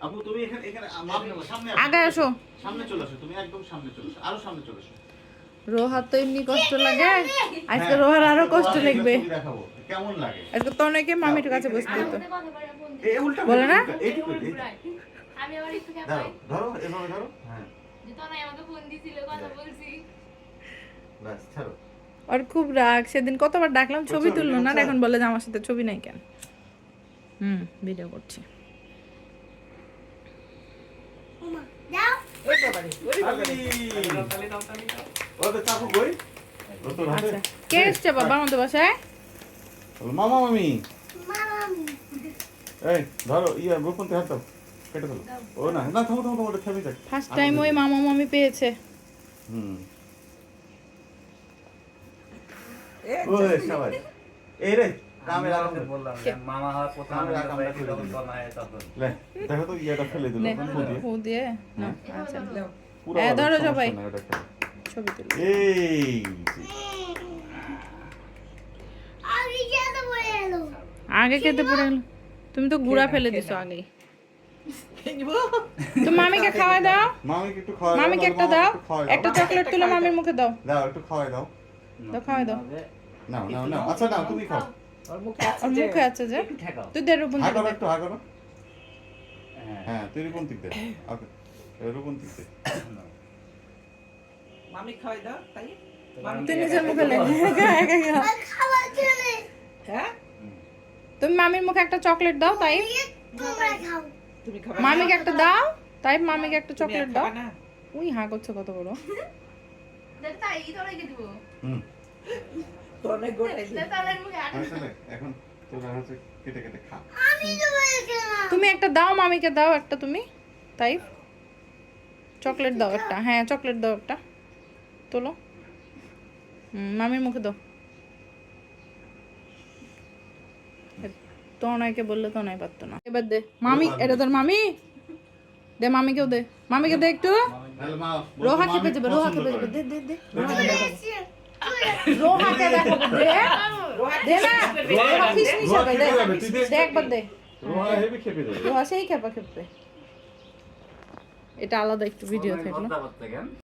আপু তুমি এখানে এখানে সামনে আগে আসো, সামনে চলে আসো, তুমি একদম সামনে চলে আসো, আরো সামনে চলে আসো। রোহার তো এমনি কষ্ট লাগে, আজকে রোহার আরো কষ্ট লাগবে। দেখাবো কেমন লাগে। আজকে তো অনেকে মামির কাছে বসতে হতো, এই উল্টা বলে না? আমি আবার একটু ধরো ধরো এভাবে ধরো, হ্যাঁ যে তনাই আমাকে ফোন দিছিল, কথা বলছি। বাস ছাড়ো। আর খুব রাগ, সেদিন কতবার ডাকলাম ছবি তুললো না, আর এখন বলে যে আমার সাথে ছবি নাই কেন। ভিডিও করছি। ওদের চাকু কই? ও তো রাতে। আচ্ছা, কে এসছে বাবা আমাদের বাসায়? মামা মামি। এই ধরো ইয়া গোপন তে হাত দাও, কেটে দাও। ও না না থামো থামো থামো, ওটা থেমে যাক। ফার্স্ট টাইম ওই মামা মামি পেয়েছে। ওই সবাই এই রে ক্যামেরা বললাম মামা হওয়ার প্রথম লে দেখো তো ইয়াটা ফেলে দিল নে, ফুদিয়ে ফু দিয়ে না, আচ্ছা পুরো হ্যাঁ, ধরো সমস্যা সবাই। নাই, ওটা খেলো। ছবি তুলি। এই আগে খেতে পড়ে গেল, তুমি তো গুড়া ফেলে দিছো আগেই। তুমি মামিকে খাওয়াই দাও, মামিকে একটু খাওয়াই দাও, মামিকে একটা মামাকে দাও, একটু খাওয়াই একটা দাও। চকলেট তুলে মামির মুখে দাও, দাও একটু খাওয়াই দাও। দাও খাওয়াই দাও। নাও নাও নাও, আচ্ছা নাও তুমি খাও। আর মুখে আছে যে, তুই দে রূপন হা দিকে করো দে। একটু হা করো। হ্যাঁ তুই রূপন দিক দে। ওকে রূপন দিক দে। মামি খাওয়াই দাও তাই তুই নিজের মুখে লে, একা একা খা। হ্যাঁ তুমি মামির মুখে একটা চকলেট দাও, তাই তুমি খাবে মামিকে একটা দাও, তাই মামিকে একটা চকলেট দাও। না উই হা করছে কত বড়। দেখ তাই তনাইকে দিব। হুম তো অনেক গোটাই দিই দেখ তনাইর মুখে আটা। আসলে এখন তোরা হচ্ছে কেটে কেটে খা। তুমি একটা দাও, মামিকে দাও একটা তুমি, তাই চকলেট দাও একটা, হ্যাঁ চকলেট দাও একটা, তোলো। মামির মুখে দাও। তনয়কে বললে তনয় পারতো না। এবার দে মামি, এটা তোর মামি, দে মামিকেও দে, মামিকে দে একটু। তাহলে মা রোহা খেপে যাবে, রোহা খেপে যাবে, দে দে দে রোহাকে দেখাবো, দে দে না, রোহা খিসমিস হবে, দে দে একবার দে। রোহা হেভি খেপে যাবে। রোহা সেই খেপা খেপে। এটা আলাদা একটু ভিডিও থাকলো।